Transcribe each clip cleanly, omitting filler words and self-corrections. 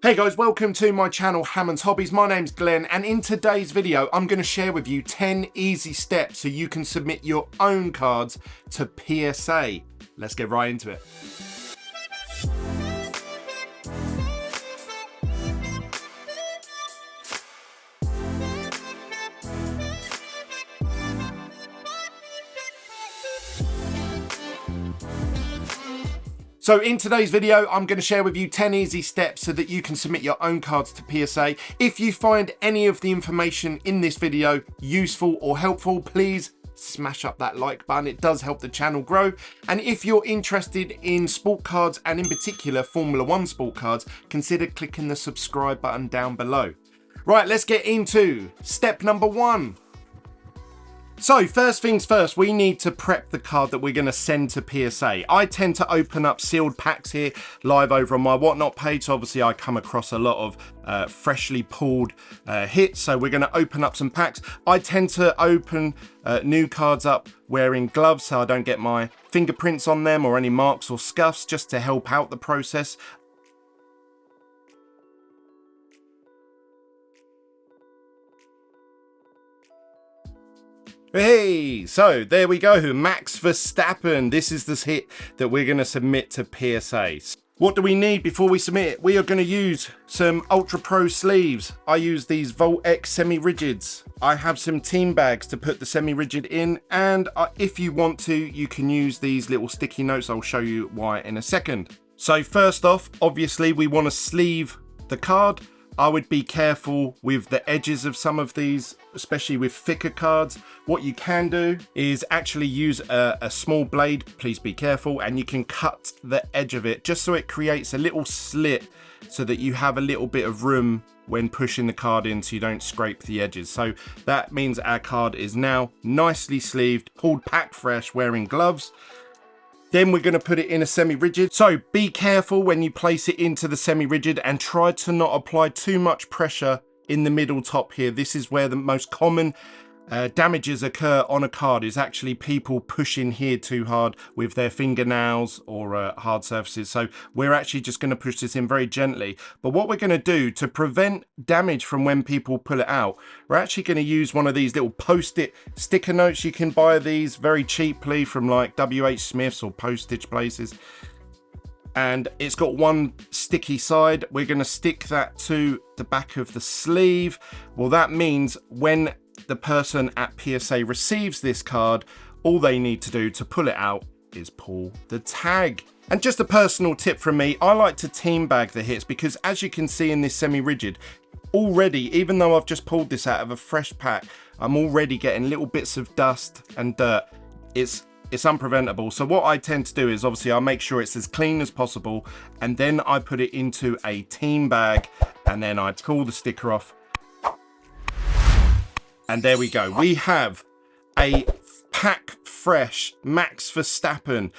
Hey guys, welcome to my channel Hammonds Hobbies. My name's Glenn, and in today's video I'm going to share with you 10 easy steps so you can submit your own cards to PSA. Let's get right into it. So in today's video, I'm going to share with you 10 easy steps so that you can submit your own cards to PSA. If you find any of the information in this video useful or helpful, please smash up that like button. It does help the channel grow. And if you're interested in sport cards, and in particular Formula One sport cards, consider clicking the subscribe button down below. Right, let's get into step number 1. So first things first, we need to prep the card that we're going to send to PSA. I tend to open up sealed packs here live over on my Whatnot page. So obviously I come across a lot of freshly pulled hits. So we're going to open up some packs. I tend to open new cards up wearing gloves so I don't get my fingerprints on them or any marks or scuffs, just to help out the process. Hey, so there we go, Max Verstappen. This is the hit that we're going to submit to PSA. What do we need before we submit it? We are going to use some Ultra Pro sleeves. I use these Volt X semi-rigids. I have some team bags to put the semi-rigid in, and if you want to, you can use these little sticky notes. I'll show you why in a second. So first off, obviously we want to sleeve the card. I would be careful with the edges of some of these, especially with thicker cards. What you can do is actually use a small blade, please be careful, and you can cut the edge of it just so it creates a little slit so that you have a little bit of room when pushing the card in so you don't scrape the edges. So that means our card is now nicely sleeved, pulled pack fresh, wearing gloves. Then we're going to put it in a semi-rigid. So be careful when you place it into the semi-rigid and try to not apply too much pressure in the middle top here. This is where the most common damages occur on a card, is actually people pushing here too hard with their fingernails or hard surfaces. So we're actually just going to push this in very gently. But what we're going to do to prevent damage from when people pull it out, we're actually going to use one of these little post-it sticker notes. You can buy these very cheaply from like WH Smith's or postage places. And it's got one sticky side. We're going to stick that to the back of the sleeve. Well, that means when the person at PSA receives this card, all they need to do to pull it out is pull the tag. And just a personal tip from me, I like to team bag the hits because, as you can see in this semi-rigid, already, even though I've just pulled this out of a fresh pack, I'm already getting little bits of dust and dirt. It's unpreventable. So what I tend to do is, obviously, I make sure it's as clean as possible, and then I put it into a team bag, and then I pull the sticker off. And there we go. We have a pack fresh Max Verstappen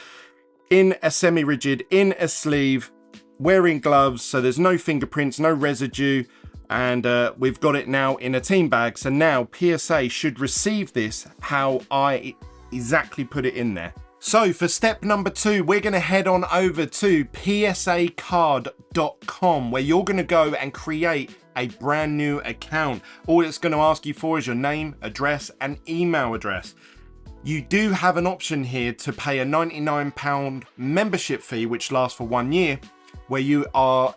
in a semi-rigid, in a sleeve, wearing gloves, so there's no fingerprints, no residue, and we've got it now in a team bag. So now PSA should receive this how I exactly put it in there. So for step number 2, we're going to head on over to psacard.com, where you're going to go and create a brand new account. All it's going to ask you for is your name, address, and email address. You do have an option here to pay a £99 membership fee, which lasts for 1 year, where you are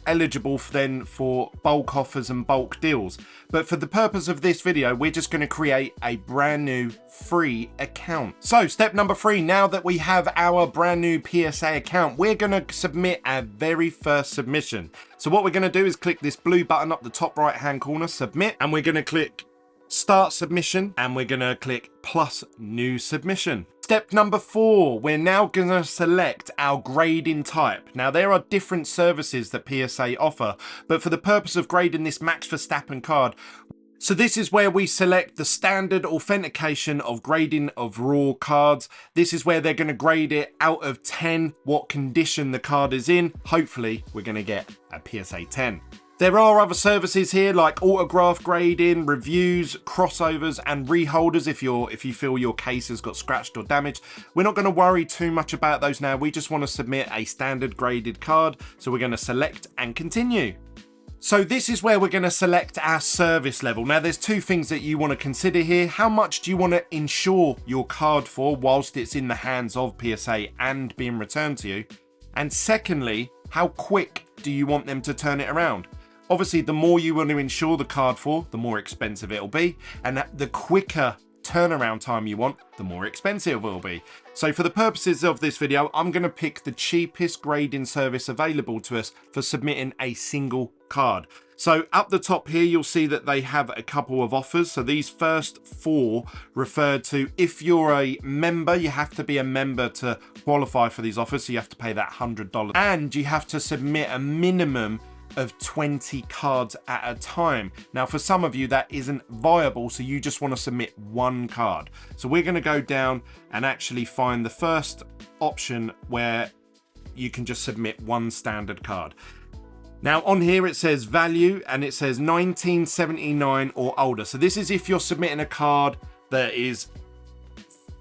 eligible then for bulk offers and bulk deals. But for the purpose of this video, we're just going to create a brand new free account. So step number 3, now that we have our brand new PSA account, we're going to submit our very first submission. So what we're going to do is click this blue button up the top right hand corner, submit, and we're going to click start submission, and we're going to click plus new submission. Step number 4, we're now going to select our grading type. Now there are different services that PSA offer, but for the purpose of grading this Max Verstappen card, so this is where we select the standard authentication of grading of raw cards. This is where they're going to grade it out of 10, what condition the card is in. Hopefully we're going to get a PSA 10. There are other services here like autograph grading, reviews, crossovers and reholders if you feel your case has got scratched or damaged. We're not going to worry too much about those now. We just want to submit a standard graded card. So we're going to select and continue. So this is where we're going to select our service level. Now there's two things that you want to consider here. How much do you want to insure your card for whilst it's in the hands of PSA and being returned to you? And secondly, how quick do you want them to turn it around? Obviously, the more you want to insure the card for, the more expensive it'll be. And the quicker turnaround time you want, the more expensive it will be. So for the purposes of this video, I'm going to pick the cheapest grading service available to us for submitting a single card. So up the top here, you'll see that they have a couple of offers. So these first four refer to if you're a member, you have to be a member to qualify for these offers. So you have to pay that $100 and you have to submit a minimum of 20 cards at a time. Now for some of you that isn't viable, so you just want to submit one card. So we're going to go down and actually find the first option where you can just submit one standard card. Now on here it says value and it says 1979 or older. So this is if you're submitting a card that is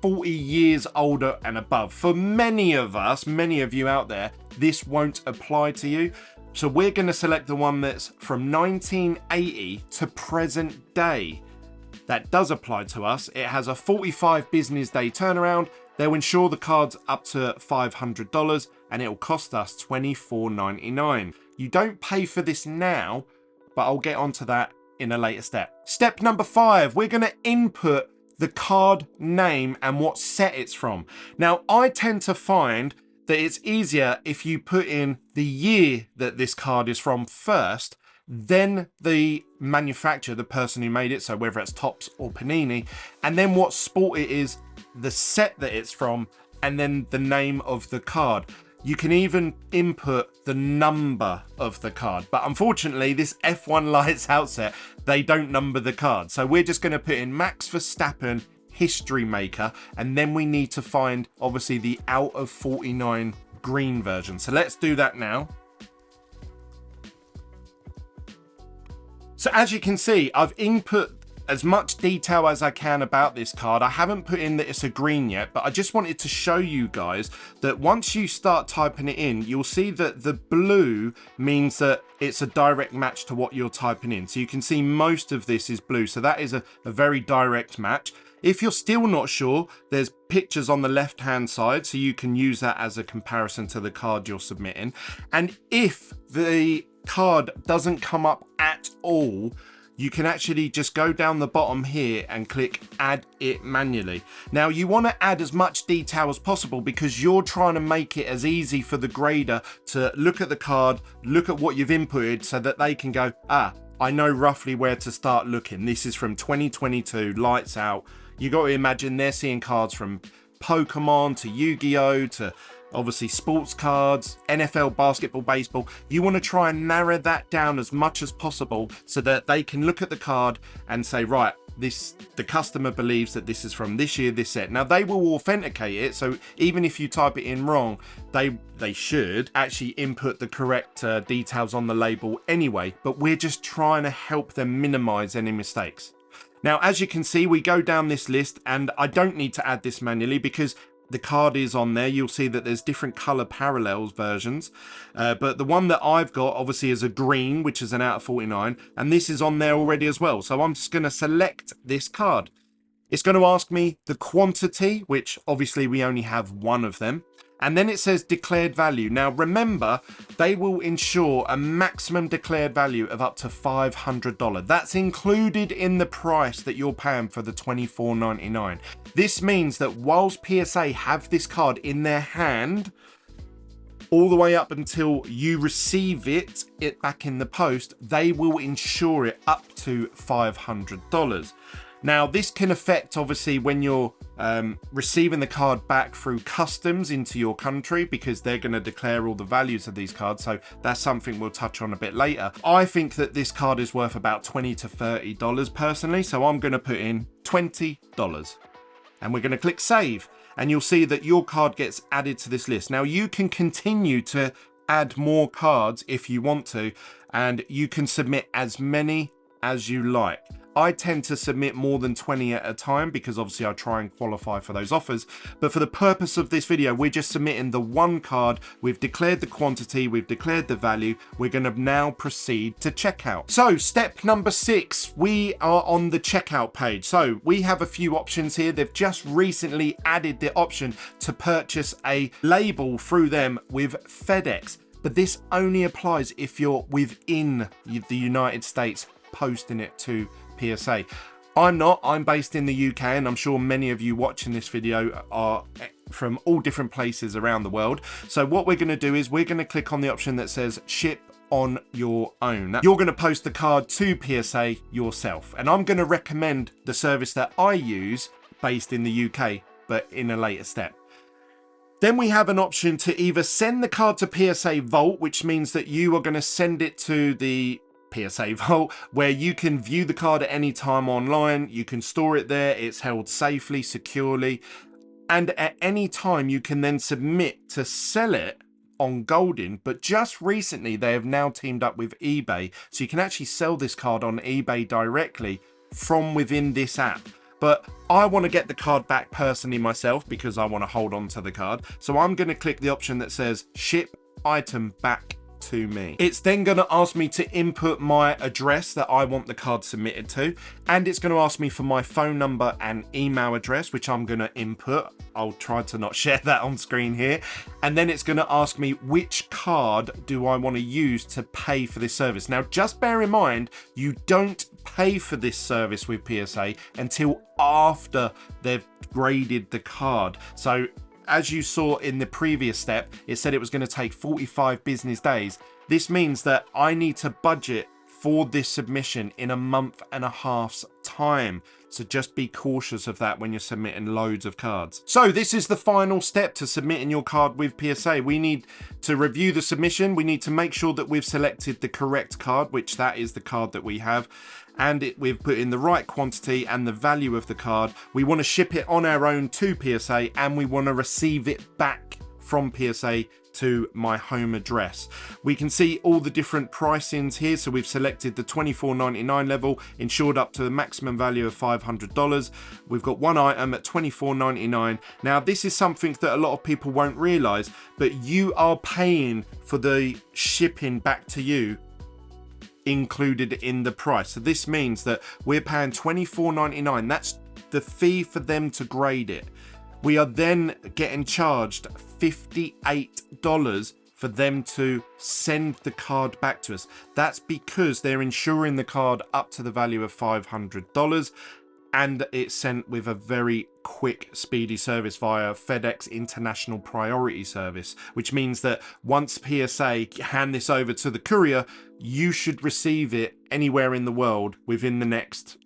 40 years older and above. For many of us, many of you out there, this won't apply to you. So we're going to select the one that's from 1980 to present day. That does apply to us. It has a 45 business day turnaround. They'll insure the cards up to $500 and it'll cost us $24.99. You don't pay for this now, but I'll get onto that in a later step. Step number 5, we're going to input the card name and what set it's from. Now, I tend to find that it's easier if you put in the year that this card is from first, then the manufacturer, the person who made it, so whether it's Topps or Panini, and then what sport it is, the set that it's from, and then the name of the card. You can even input the number of the card, but unfortunately this F1 lights out set, they don't number the card. So we're just going to put in Max Verstappen History Maker, and then we need to find obviously the out of 49 green version. So let's do that now. So as you can see, I've input as much detail as I can about this card. I haven't put in that it's a green yet, but I just wanted to show you guys that once you start typing it in, you'll see that the blue means that it's a direct match to what you're typing in. So you can see most of this is blue. So that is a very direct match. If you're still not sure, there's pictures on the left-hand side, so you can use that as a comparison to the card you're submitting. And if the card doesn't come up at all, you can actually just go down the bottom here and click add it manually. Now you want to add as much detail as possible because you're trying to make it as easy for the grader to look at the card, look at what you've inputted so that they can go, I know roughly where to start looking. This is from 2022, lights out. You got to imagine they're seeing cards from Pokemon to Yu-Gi-Oh to obviously sports cards, NFL, basketball, baseball. You want to try and narrow that down as much as possible so that they can look at the card and say, right, the customer believes that this is from this year, this set. Now they will authenticate it, so even if you type it in wrong, they should actually input the correct details on the label anyway, but we're just trying to help them minimize any mistakes. Now, as you can see, we go down this list and I don't need to add this manually because the card is on there. You'll see that there's different color parallels versions. But the one that I've got obviously is a green, which is an out of 49. And this is on there already as well. So I'm just going to select this card. It's going to ask me the quantity, which obviously we only have one of them. And then it says declared value. Now remember, they will insure a maximum declared value of up to $500. That's included in the price that you're paying for the $24.99. This means that whilst PSA have this card in their hand, all the way up until you receive it back in the post, they will insure it up to $500. Now, this can affect, obviously, when you're receiving the card back through customs into your country because they're going to declare all the values of these cards. So that's something we'll touch on a bit later. I think that this card is worth about $20 to $30 personally. So I'm going to put in $20 and we're going to click save. And you'll see that your card gets added to this list. Now, you can continue to add more cards if you want to, and you can submit as many as you like. I tend to submit more than 20 at a time because obviously I try and qualify for those offers. But for the purpose of this video, we're just submitting the one card. We've declared the quantity, we've declared the value. We're going to now proceed to checkout. So step number 6, we are on the checkout page. So we have a few options here. They've just recently added the option to purchase a label through them with FedEx. But this only applies if you're within the United States posting it to PSA. I'm not. I'm based in the UK, and I'm sure many of you watching this video are from all different places around the world. So what we're going to do is we're going to click on the option that says ship on your own. Now, you're going to post the card to PSA yourself, and I'm going to recommend the service that I use based in the UK, but in a later step. Then we have an option to either send the card to PSA Vault, which means that you are going to send it to the PSA Vault, where you can view the card at any time online. You can store it there. It's held safely, securely, and at any time you can then submit to sell it on Goldin. But just recently they have now teamed up with eBay, so you can actually sell this card on eBay directly from within this app. But I want to get the card back personally myself because I want to hold on to the card. So I'm going to click the option that says ship item back to me. It's then going to ask me to input my address that I want the card submitted to, and it's going to ask me for my phone number and email address, which I'm going to input. I'll try to not share that on screen here. And then it's going to ask me which card do I want to use to pay for this service. Now, just bear in mind, you don't pay for this service with PSA until after they've graded the card. So as you saw in the previous step, it said it was going to take 45 business days. This means that I need to budget for this submission in a month and a half's time. So just be cautious of that when you're submitting loads of cards. So this is the final step to submitting your card with PSA. We need to review the submission. We need to make sure that we've selected the correct card, which that is the card that we have. And we've put in the right quantity and the value of the card. We want to ship it on our own to PSA, and we want to receive it back from PSA to my home address. We can see all the different pricings here. So we've selected the $24.99 level, insured up to the maximum value of $500. We've got one item at $24.99. Now, this is something that a lot of people won't realize, but you are paying for the shipping back to you included in the price. So this means that we're paying $24.99. That's the fee for them to grade it. We are then getting charged $58 for them to send the card back to us. That's because they're insuring the card up to the value of $500, and it's sent with a very quick, speedy service via FedEx International Priority Service, which means that once PSA hand this over to the courier, you should receive it anywhere in the world within the next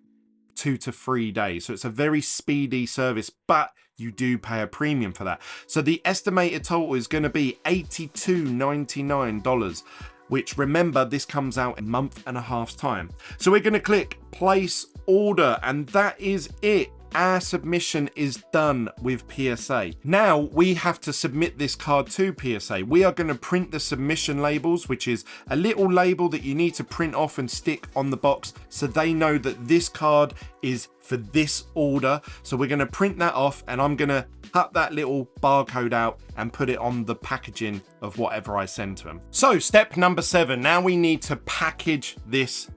2 to 3 days. So it's a very speedy service, but you do pay a premium for that. So the estimated total is going to be $82.99, which, remember, this comes out in a month and a half's time. So we're going to click place order, and that is it. Our submission is done with PSA. Now we have to submit this card to PSA. We are going to print the submission labels, which is a little label that you need to print off and stick on the box so they know that this card is for this order. So we're going to print that off, and I'm going to cut that little barcode out and put it on the packaging of whatever I send to them. So step number 7, now we need to package this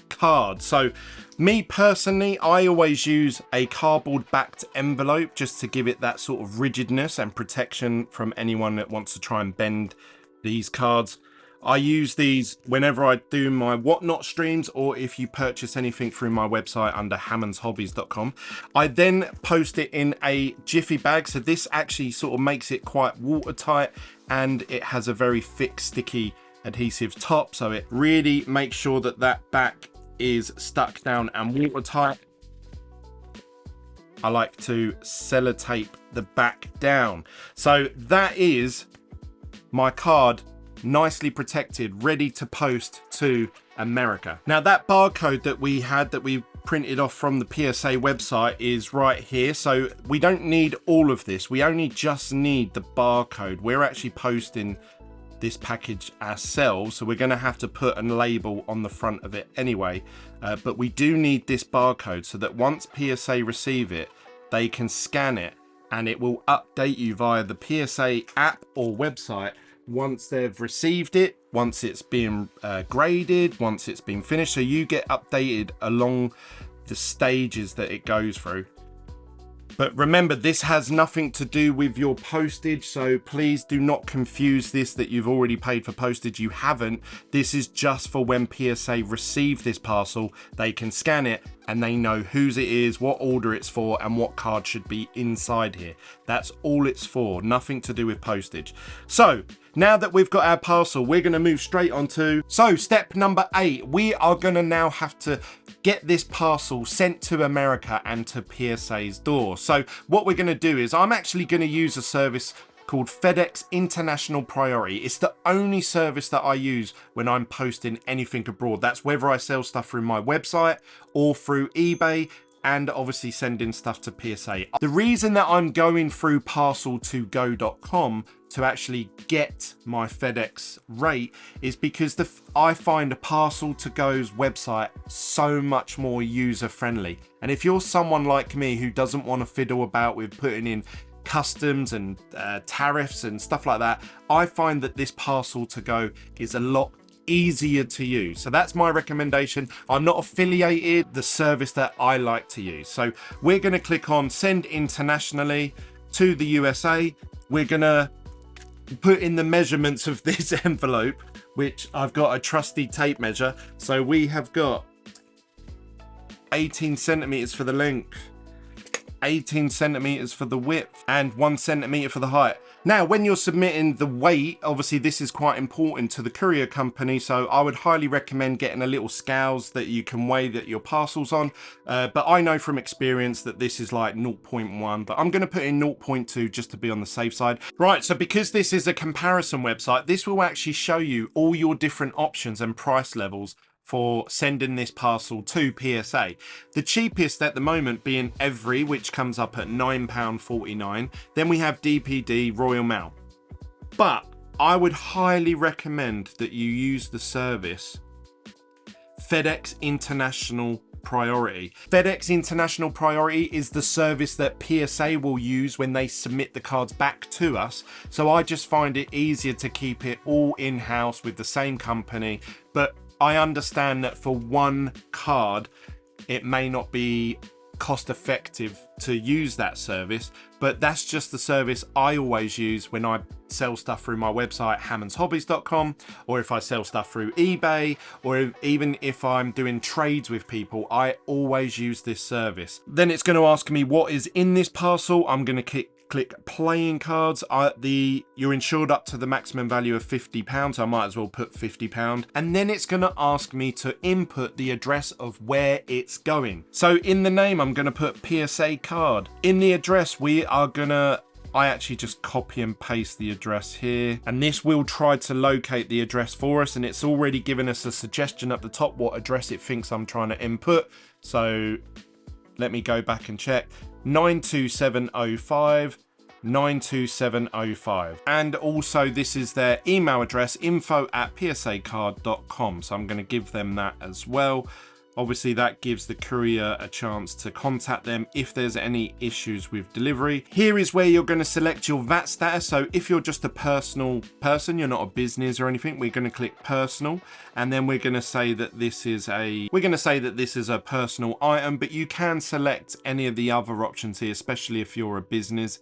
card. So me personally, I always use a cardboard backed envelope just to give it that sort of rigidness and protection from anyone that wants to try and bend these cards. I use these whenever I do my whatnot streams, or if you purchase anything through my website under hammondshobbies.com. I then post it in a jiffy bag, so this actually sort of makes it quite watertight, and it has a very thick, sticky adhesive top, so it really makes sure that that back is stuck down and watertight. I like to sellotape the back down. So that is my card, nicely protected, ready to post to America. Now that barcode that we printed off from the PSA website is right here. So we don't need all of this. We only just need the barcode. We're actually posting this package ourselves, so we're going to have to put a label on the front of it anyway, but we do need this barcode so that once PSA receive it, they can scan it and it will update you via the PSA app or website once they've received it, once it's been graded, once it's been finished, so you get updated along the stages that it goes through. But remember, this has nothing to do with your postage, so please do not confuse this that you've already paid for postage. You haven't. This is just for when PSA receive this parcel, they can scan it and they know whose it is, what order it's for, and what card should be inside here. That's all it's for, nothing to do with postage. So now that we've got our parcel, we're going to move straight on to, so step number 8, we are going to now have to get this parcel sent to America and to PSA's door. So what we're going to do is I'm actually going to use a service called FedEx International Priority. It's the only service that I use when I'm posting anything abroad. That's whether I sell stuff through my website or through eBay, and obviously sending stuff to PSA. The reason that I'm going through parcel2go.com to actually get my FedEx rate is because I find Parcel2Go's website so much more user friendly. And if you're someone like me who doesn't want to fiddle about with putting in customs and tariffs and stuff like that, I find that this Parcel2Go is a lot easier to use. So that's my recommendation. I'm not affiliated, the service that I like to use. So we're going to click on send internationally to the USA. We're going to put in the measurements of this envelope, which I've got a trusty tape measure. So we have got 18 centimeters for the length, 18 centimeters for the width, and 1 centimeter for the height. Now, when you're submitting the weight, obviously this is quite important to the courier company, so I would highly recommend getting a little scales that you can weigh that your parcel's on. But I know from experience that this is like 0.1, but I'm going to put in 0.2 just to be on the safe side. Right, so because this is a comparison website, this will actually show you all your different options and price levels for sending this parcel to PSA. The cheapest at the moment being Every, which comes up at £9.49. Then we have DPD, Royal Mail. But I would highly recommend that you use the service FedEx International Priority. FedEx International Priority is the service that PSA will use when they submit the cards back to us. So I just find it easier to keep it all in-house with the same company. But I understand that for one card, it may not be cost effective to use that service, but that's just the service I always use when I sell stuff through my website, hammondshobbies.com, or if I sell stuff through eBay, or even if I'm doing trades with people, I always use this service. Then it's going to ask me what is in this parcel. I'm going to click playing cards. You're insured up to the maximum value of £50, so I might as well put £50. And then it's going to ask me to input the address of where it's going. So in the name, I'm going to put PSA card. In the address, I actually just copy and paste the address here, and this will try to locate the address for us, and it's already given us a suggestion at the top what address it thinks I'm trying to input. So let me go back and check. 92705, 92705. And also this is their email address, info@psacard.com. So I'm going to give them that as well. Obviously that gives the courier a chance to contact them if there's any issues with delivery. Here is where you're going to select your VAT status. So if you're just a personal person, you're not a business or anything, we're going to click personal, and then we're going to say that this is a personal item, but you can select any of the other options here, especially if you're a business.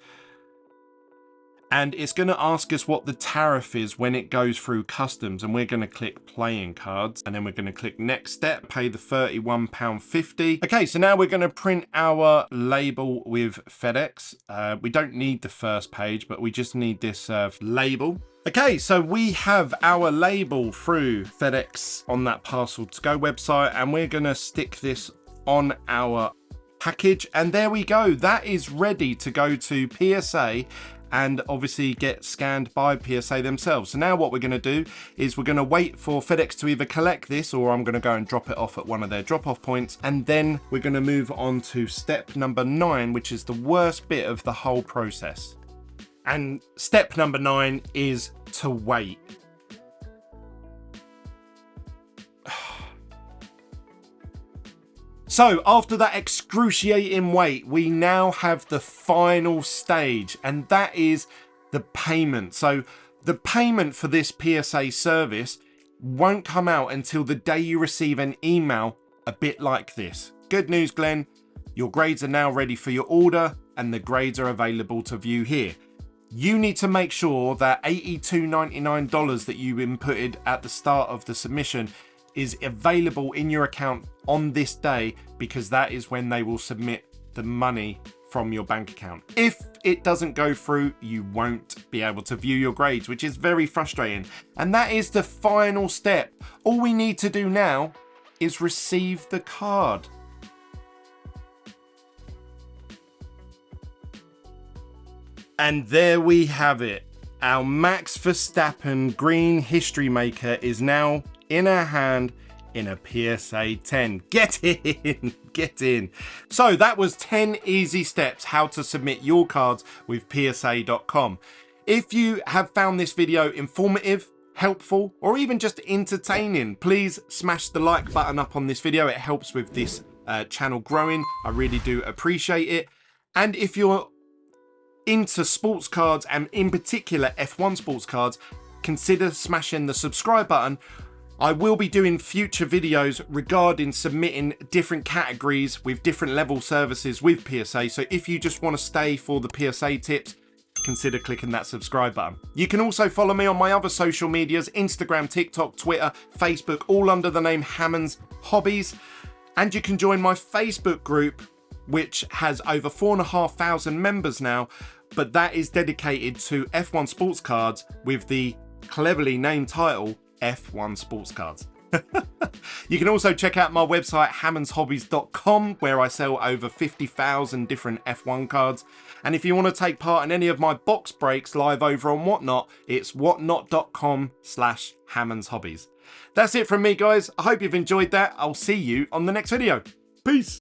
And it's going to ask us what the tariff is when it goes through customs, and we're going to click playing cards, and then we're going to click next step, pay the £31.50. Okay, so now we're going to print our label with FedEx. We don't need the first page, but we just need this label. Okay, so we have our label through FedEx on that Parcel2Go website, and we're going to stick this on our package, and there we go. That is ready to go to PSA and obviously get scanned by PSA themselves. So now what we're going to do is we're going to wait for FedEx to either collect this, or I'm going to go and drop it off at one of their drop-off points, and then we're going to move on to step number 9, which is the worst bit of the whole process. And step number 9 is to wait. So after that excruciating wait, we now have the final stage, and that is the payment. So the payment for this PSA service won't come out until the day you receive an email a bit like this. Good news, Glenn. Your grades are now ready for your order, and the grades are available to view here. You need to make sure that $82.99 that you inputted at the start of the submission is available in your account on this day, because that is when they will submit the money from your bank account. If it doesn't go through, you won't be able to view your grades, which is very frustrating. And that is the final step. All we need to do now is receive the card. And there we have it. Our Max Verstappen Green History Maker is now in our hand in a PSA 10. Get in, get in. So that was 10 easy steps how to submit your cards with PSA.com. If you have found this video informative, helpful, or even just entertaining, please smash the like button up on this video. It helps with this channel growing. I really do appreciate it. And if you're into sports cards, and in particular F1 sports cards, consider smashing the subscribe button. I will be doing future videos regarding submitting different categories with different level services with PSA. So if you just want to stay for the PSA tips, consider clicking that subscribe button. You can also follow me on my other social medias, Instagram, TikTok, Twitter, Facebook, all under the name Hammonds Hobbies. And you can join my Facebook group, which has over 4,500 members now, but that is dedicated to F1 sports cards with the cleverly named title F1 Sports Cards. You can also check out my website hammondshobbies.com, where I sell over 50,000 different F1 cards. And if you want to take part in any of my box breaks live over on Whatnot, it's whatnot.com/hammondshobbies. That's it from me, guys. I hope you've enjoyed that. I'll see you on the next video. Peace.